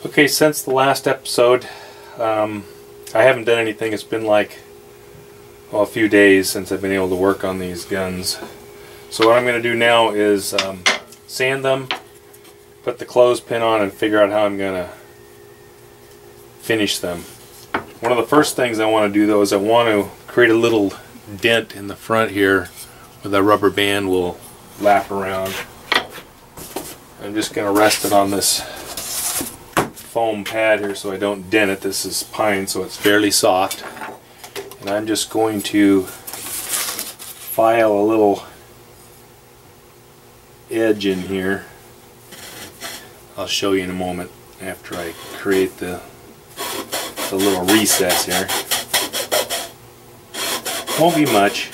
Okay, since the last episode, I haven't done anything. It's been like a few days since I've been able to work on these guns. So what I'm going to do now is sand them, put the clothespin on, and figure out how I'm going to finish them. One of the first things I want to do though is I want to create a little dent in the front here where the rubber band will lap around. I'm just going to rest it on this foam pad here so I don't dent it. This is pine, so it's fairly soft. And I'm just going to file a little edge in here. I'll show you in a moment after I create the little recess here. Won't be much.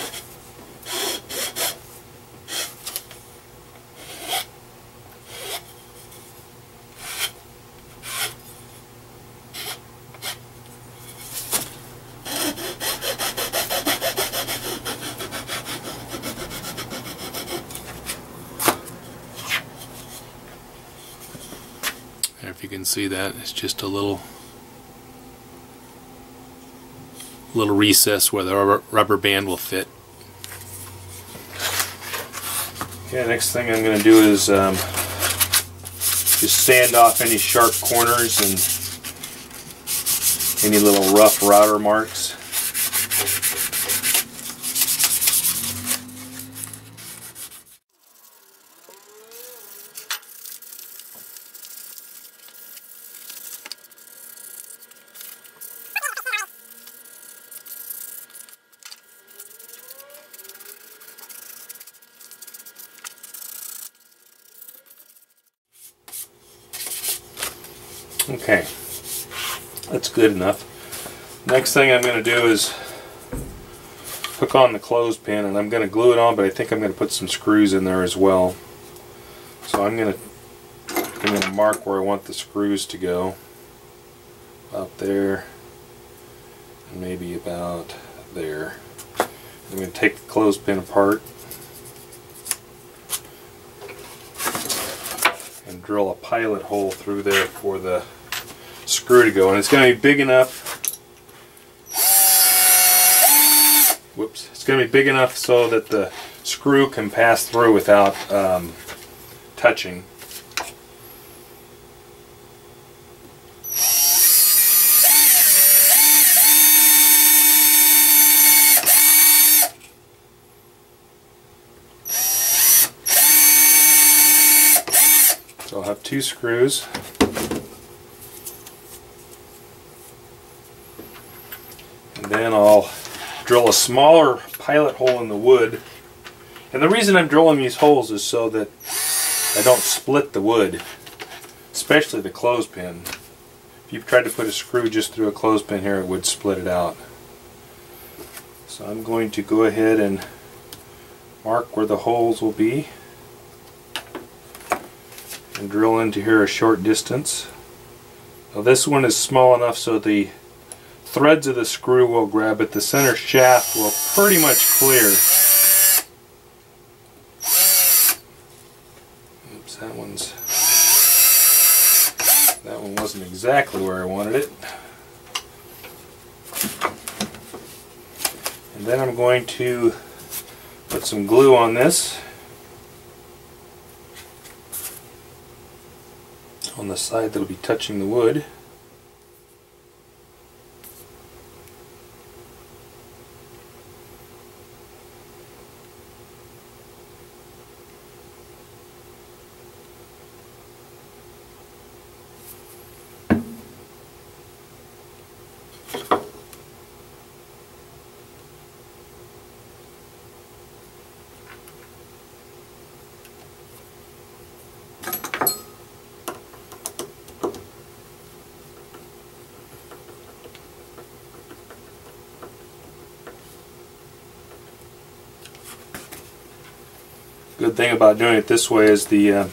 And if you can see that, it's just a little recess where the rubber band will fit. Okay, next thing I'm going to do is just sand off any sharp corners and any little rough router marks. Okay, that's good enough. Next thing I'm going to do is hook on the clothespin, and I'm going to glue it on, but I think I'm going to put some screws in there as well. So I'm going to mark where I want the screws to go. About there, and maybe about there. I'm going to take the clothespin apart and drill a pilot hole through there for the screw to go, and it's going to be big enough. Whoops! It's going to be big enough so that the screw can pass through without touching. So I'll have two screws. And then I'll drill a smaller pilot hole in the wood. And the reason I'm drilling these holes is so that I don't split the wood, especially the clothespin. If you tried to put a screw just through a clothespin here, it would split it out. So I'm going to go ahead and mark where the holes will be and drill into here a short distance. Now this one is small enough so the threads of the screw will grab it. The center shaft will pretty much clear. Oops, that one wasn't exactly where I wanted it. And then I'm going to put some glue on this on the side that will be touching the wood. Good thing about doing it this way is the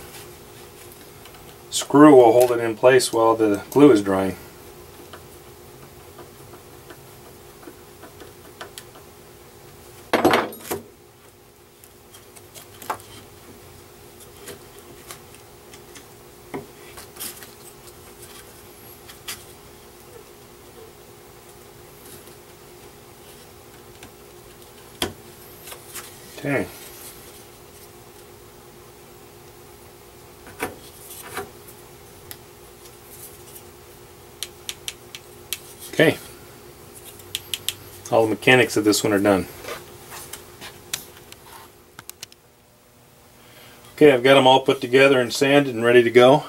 screw will hold it in place while the glue is drying. Okay. Okay. All the mechanics of this one are done. Okay, I've got them all put together and sanded and ready to go.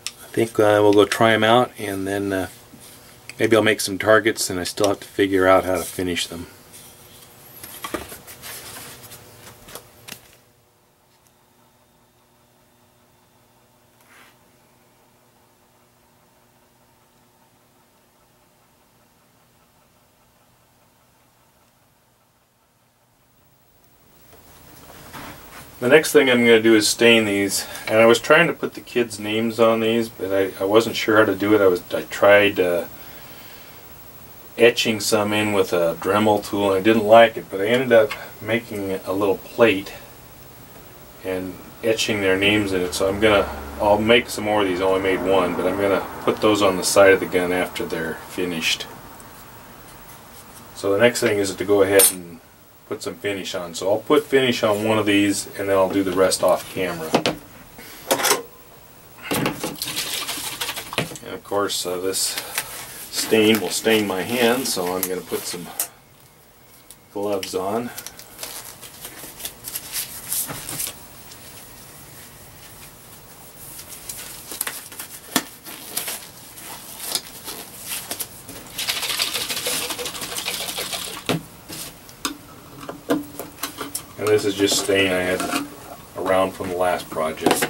I think we'll go try them out, and then maybe I'll make some targets, and I still have to figure out how to finish them. The next thing I'm going to do is stain these, and I was trying to put the kids' names on these, but I wasn't sure how to do it. I tried etching some in with a Dremel tool, and I didn't like it, but I ended up making a little plate and etching their names in it. So I'll make some more of these. I only made one, but I'm gonna put those on the side of the gun after they're finished. So the next thing is to go ahead and put some finish on. So I'll put finish on one of these, and then I'll do the rest off camera. And of course this stain will stain my hands, so I'm going to put some gloves on. And this is just stain I had around from the last project.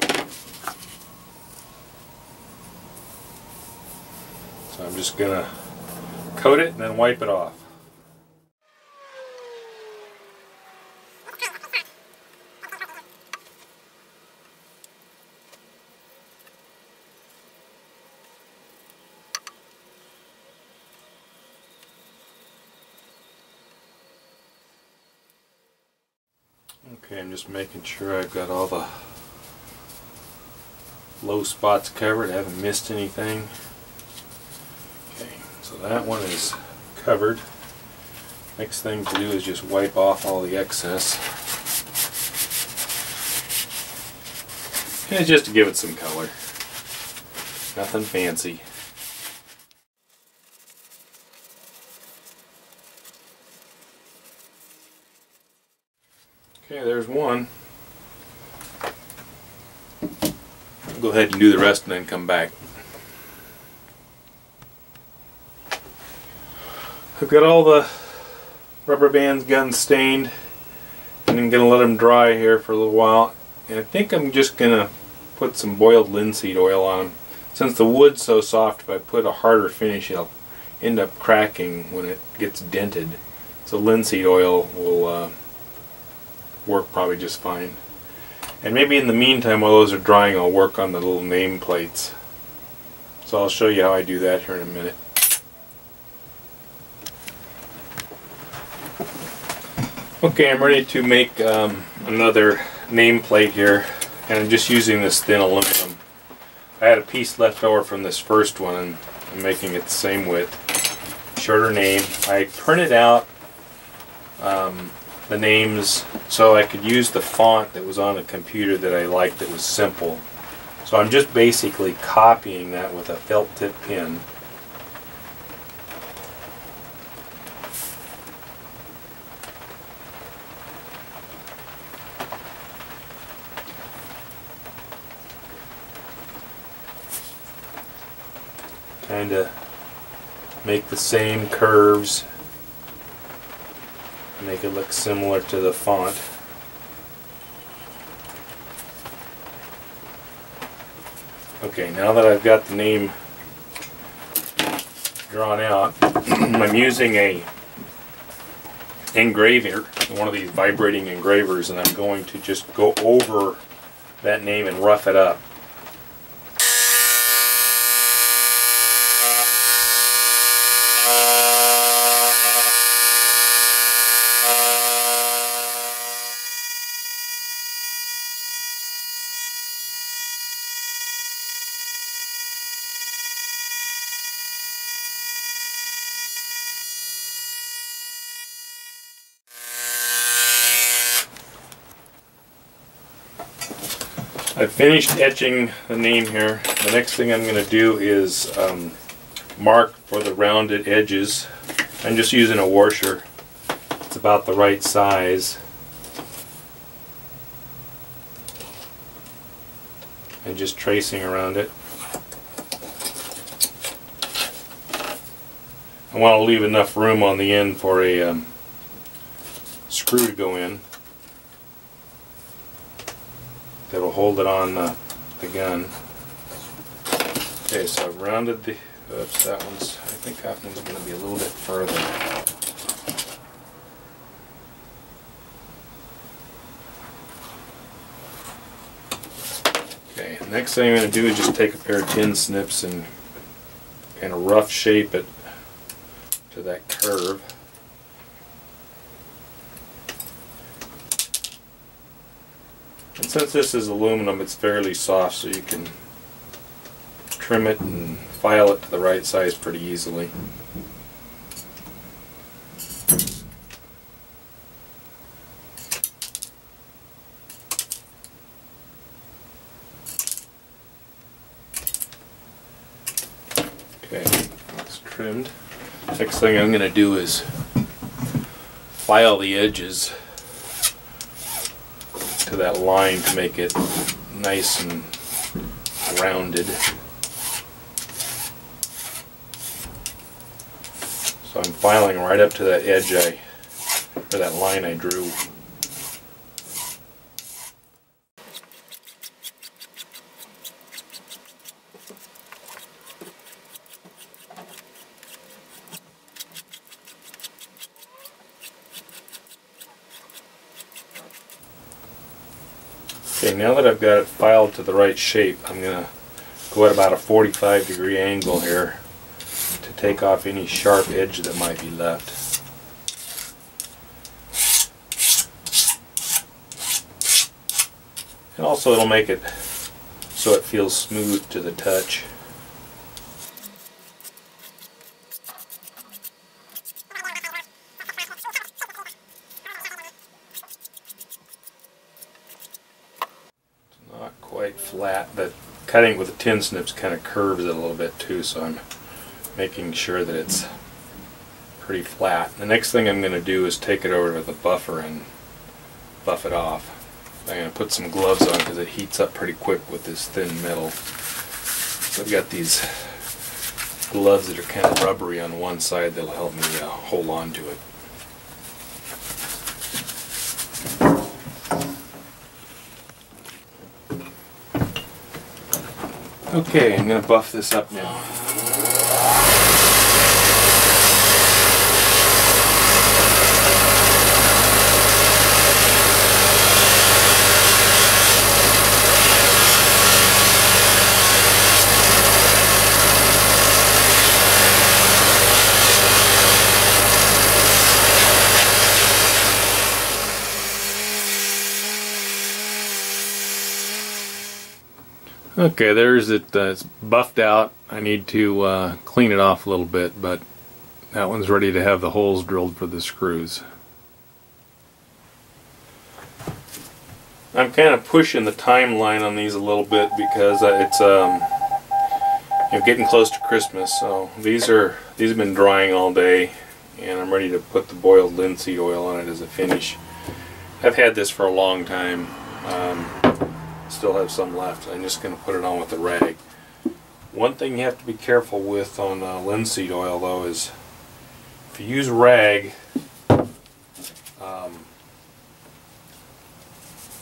So I'm just going to coat it and then wipe it off. Okay, I'm just making sure I've got all the low spots covered. I haven't missed anything. Okay, so that one is covered. Next thing to do is just wipe off all the excess. And it's just to give it some color. Nothing fancy. Okay, there's one. I'll go ahead and do the rest and then come back. I've got all the rubber bands gun stained, and I'm going to let them dry here for a little while. And I think I'm just going to put some boiled linseed oil on them. Since the wood's so soft, if I put a harder finish, it'll end up cracking when it gets dented. So linseed oil will work probably just fine. And maybe in the meantime, while those are drying, I'll work on the little nameplates. So I'll show you how I do that here in a minute. Okay, I'm ready to make another nameplate here, and I'm just using this thin aluminum. I had a piece left over from this first one, and I'm making it the same width. Shorter name. I printed out the names so I could use the font that was on a computer that I liked that was simple. So I'm just basically copying that with a felt tip pen. Kind of make the same curves, make it look similar to the font. Okay, now that I've got the name drawn out, I'm using a engraver, one of these vibrating engravers, and I'm going to just go over that name and rough it up. I've finished etching the name here. The next thing I'm going to do is mark for the rounded edges. I'm just using a washer. It's about the right size. And just tracing around it. I want to leave enough room on the end for a screw to go in that'll hold it on the gun. Okay, so I've rounded the, oops, that one's, I think that one's going to be a little bit further. Okay, next thing I'm going to do is just take a pair of tin snips and kind of rough shape it to that curve. And since this is aluminum, it's fairly soft, so you can trim it and file it to the right size pretty easily. Okay, it's trimmed. Next thing I'm going to do is file the edges to that line to make it nice and rounded. So I'm filing right up to that edge or that line I drew. Okay, now that I've got it filed to the right shape, I'm going to go at about a 45-degree angle here to take off any sharp edge that might be left. And also it'll make it so it feels smooth to the touch. Not quite flat, but cutting it with the tin snips kind of curves it a little bit too, so I'm making sure that it's pretty flat. The next thing I'm going to do is take it over to the buffer and buff it off. I'm going to put some gloves on because it heats up pretty quick with this thin metal. So I've got these gloves that are kind of rubbery on one side that'll help me hold on to it. Okay, I'm going to buff this up now. Okay, there's it. It's buffed out. I need to clean it off a little bit, but that one's ready to have the holes drilled for the screws. I'm kind of pushing the timeline on these a little bit because it's getting close to Christmas. So these have been drying all day, and I'm ready to put the boiled linseed oil on it as a finish. I've had this for a long time. Still have some left. I'm just going to put it on with a rag. One thing you have to be careful with on linseed oil though is if you use rag,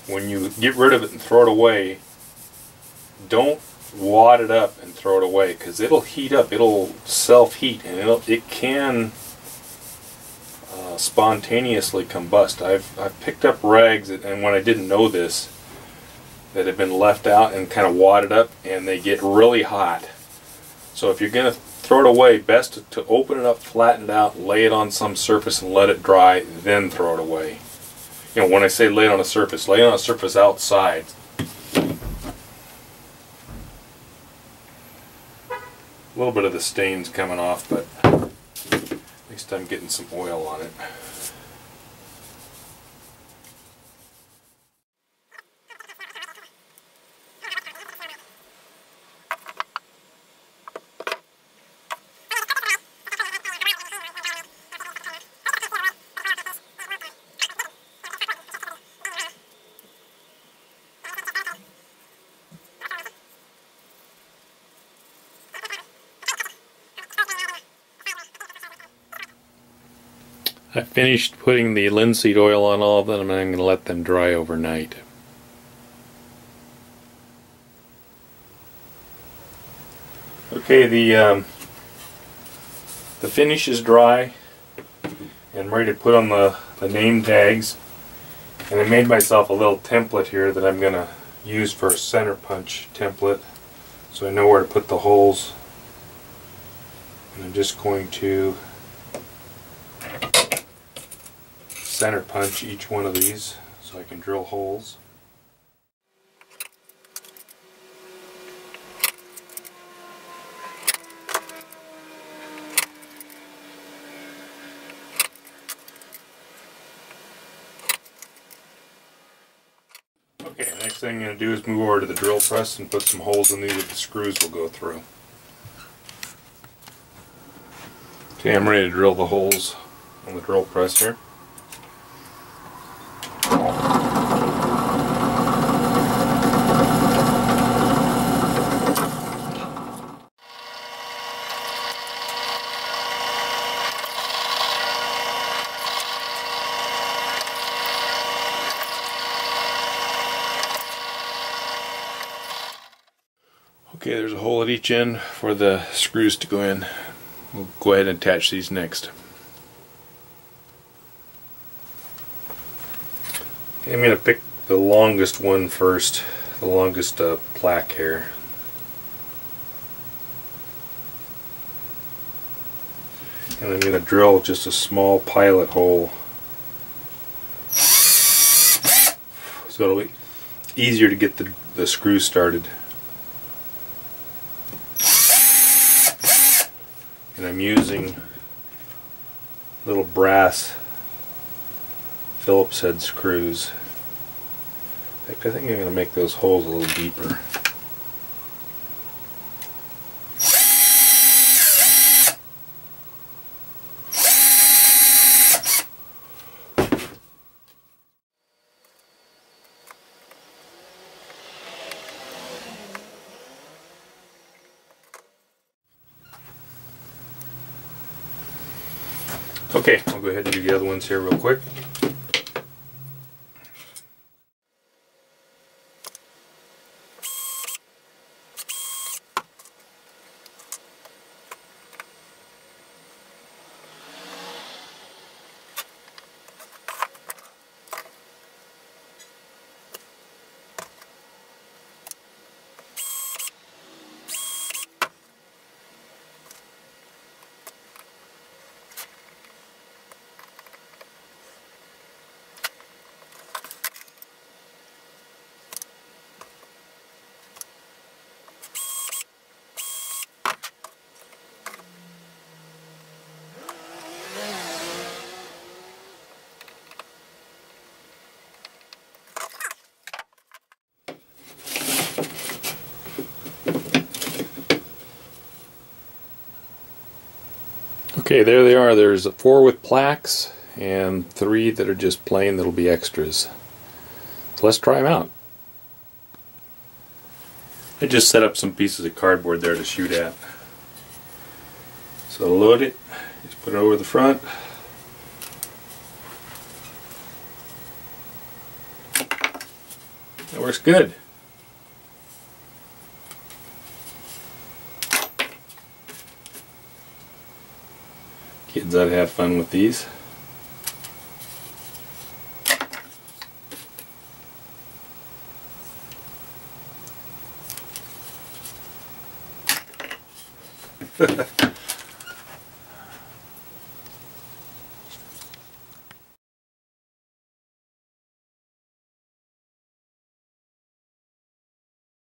when you get rid of it and throw it away, don't wad it up and throw it away because it'll heat up, it'll self-heat, and it can spontaneously combust. I've picked up rags and when I didn't know this, that have been left out and kind of wadded up, and they get really hot. So if you're going to throw it away, best to open it up, flatten it out, lay it on some surface and let it dry, then throw it away. You know, when I say lay it on a surface, lay it on a surface outside. A little bit of the stain's coming off, but at least I'm getting some oil on it. I finished putting the linseed oil on all of them, and I'm going to let them dry overnight. Okay, the finish is dry, and I'm ready to put on the name tags. And I made myself a little template here that I'm going to use for a center punch template, so I know where to put the holes. And I'm just going to center punch each one of these so I can drill holes. Okay, next thing I'm going to do is move over to the drill press and put some holes in these that the screws will go through. Okay, I'm ready to drill the holes on the drill press here. Okay, there's a hole at each end for the screws to go in. We'll go ahead and attach these next. Okay, I'm going to pick the longest one first, the longest plaque here. And I'm going to drill just a small pilot hole, so it'll be easier to get the screw started. And I'm using little brass Phillips head screws. In fact, I think I'm going to make those holes a little deeper. Okay, I'll go ahead and do the other ones here real quick. Okay, there they are. There's 4 with plaques and 3 that are just plain that'll be extras. So let's try them out. I just set up some pieces of cardboard there to shoot at. So load it, just put it over the front. That works good. Kids ought to have fun with these.